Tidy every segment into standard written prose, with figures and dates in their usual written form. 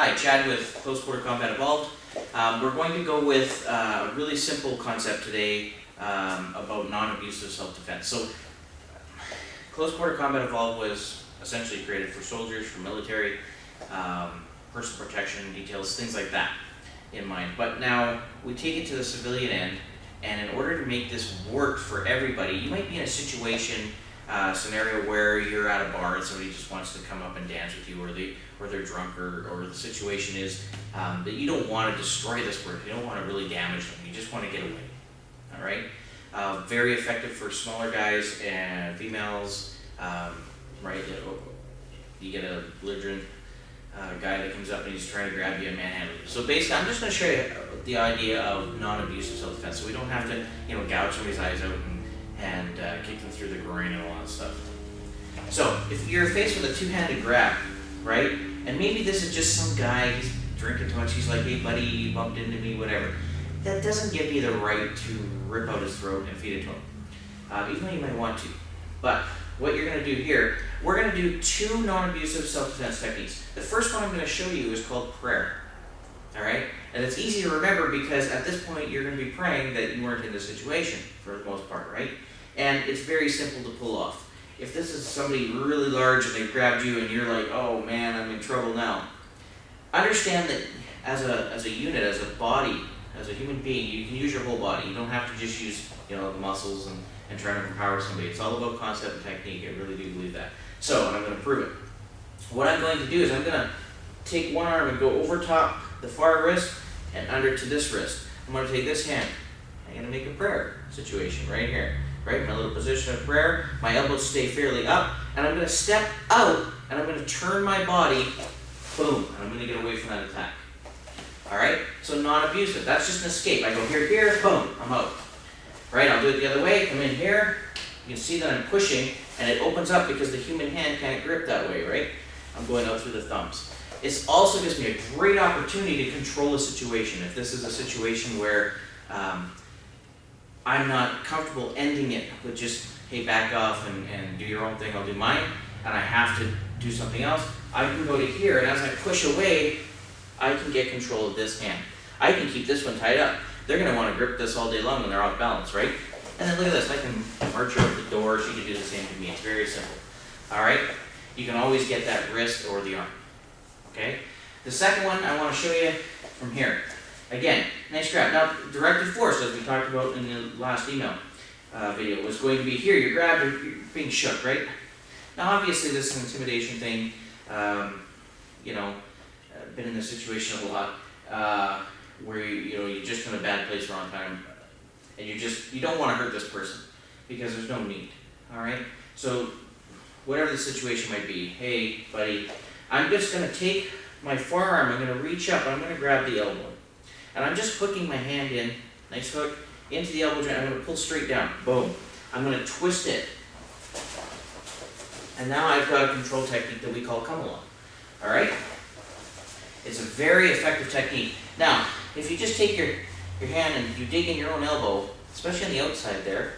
Hi, Chad with Close Quarter Combat Evolved. We're going to go with a really simple concept today about non-abusive self-defense. So, Close Quarter Combat Evolved was essentially created for soldiers, for military, personal protection details, things like that in mind. But now we take it to the civilian end, and in order to make this work for everybody, you might be in a situation, scenario where you're at a bar and somebody just wants to come up and dance with you, or they're drunk, or the situation is that you don't want to destroy this person, you don't want to really damage them, you just want to get away. All right, very effective for smaller guys and females. Right, you get a belligerent guy that comes up and he's trying to grab you and manhandle you. So basically, I'm just going to show you the idea of non-abusive self-defense, so we don't have to, gouge somebody's eyes out and kick them through the groin and all that stuff. So if you're faced with a two-handed grab, right, and maybe this is just some guy, he's drinking too much, he's like, hey buddy, you bumped into me, whatever. That doesn't give you the right to rip out his throat and feed it to him, even though you might want to. But what you're going to do here, we're going to do two non-abusive self-defense techniques. The first one I'm going to show you is called prayer. All right? And it's easy to remember because at this point you're going to be praying that you weren't in this situation for the most part, right? And it's very simple to pull off. If this is somebody really large and they grabbed you and you're like, oh man, I'm in trouble now, understand that as a unit, as a body, as a human being, you can use your whole body. You don't have to just use the muscles and try to empower somebody. It's all about concept and technique. I really do believe that. So, and I'm going to prove it. What I'm going to do is I'm going to take one arm and go over top the far wrist and under to this wrist. I'm going to take this hand. I'm going to make a prayer situation right here. Right, my little position of prayer. My elbows stay fairly up, and I'm going to step out, and I'm going to turn my body, boom, and I'm going to get away from that attack. All right, so non-abusive. That's just an escape. I go here, boom, I'm out. Right, I'll do it the other way. Come in here. You can see that I'm pushing, and it opens up because the human hand can't grip that way. Right, I'm going out through the thumbs. It also gives me a great opportunity to control a situation. If this is a situation where I'm not comfortable ending it with just, hey, back off and do your own thing, I'll do mine, and I have to do something else, I can go to here, and as I push away, I can get control of this hand. I can keep this one tied up. They're going to want to grip this all day long when they're off balance, right? And then look at this, I can march her out the door, she can do the same to me. It's very simple. All right? You can always get that wrist or the arm. Okay? The second one I want to show you from here. Again, nice grab. Now, directed force, as we talked about in the last email video, was going to be here. You're grabbed, you're being shook, right? Now, obviously, this is an intimidation thing. Been in this situation a lot where you're just in a bad place, wrong time, and you don't want to hurt this person because there's no need. All right. So, whatever the situation might be, hey, buddy, I'm just going to take my forearm. I'm going to reach up. I'm going to grab the elbow. And I'm just hooking my hand in, nice hook, into the elbow joint. I'm going to pull straight down. Boom. I'm going to twist it. And now I've got a control technique that we call come along. All right? It's a very effective technique. Now, if you just take your hand and you dig in your own elbow, especially on the outside there,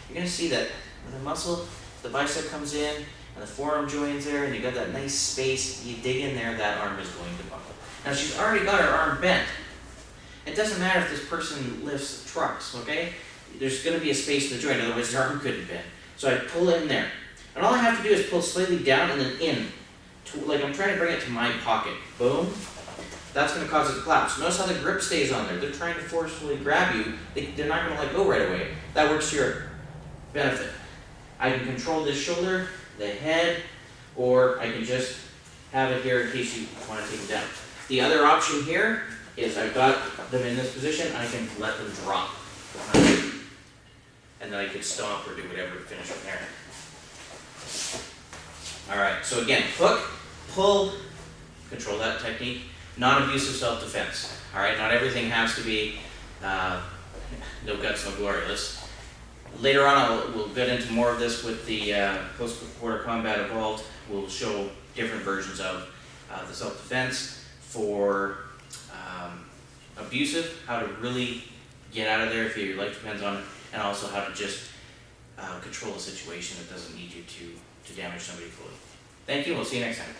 you're going to see that when the muscle, the bicep comes in, and the forearm joins there, and you got that nice space, you dig in there, that arm is going to buckle. Now, she's already got her arm bent. It doesn't matter if this person lifts trucks, okay? There's going to be a space in the joint, otherwise the arm couldn't bend. So I pull in there. And all I have to do is pull slightly down and then in. Like I'm trying to bring it to my pocket. Boom. That's going to cause it to collapse. Notice how the grip stays on there. They're trying to forcefully grab you. They're not going to let go right away. That works to your benefit. I can control this shoulder, the head, or I can just have it here in case you want to take it down. The other option here is I've got them in this position, I can let them drop. And then I can stomp or do whatever to finish from there. Alright, so again, hook, pull, control that technique. Non-abusive self-defense. Alright, not everything has to be no guts, no glory. Later on we'll get into more of this with the Close Quarter Combat Evolved. We'll show different versions of the self-defense for abusive, how to really get out of there if your life depends on it, and also how to just control a situation that doesn't need you to damage somebody fully. Thank you, we'll see you next time.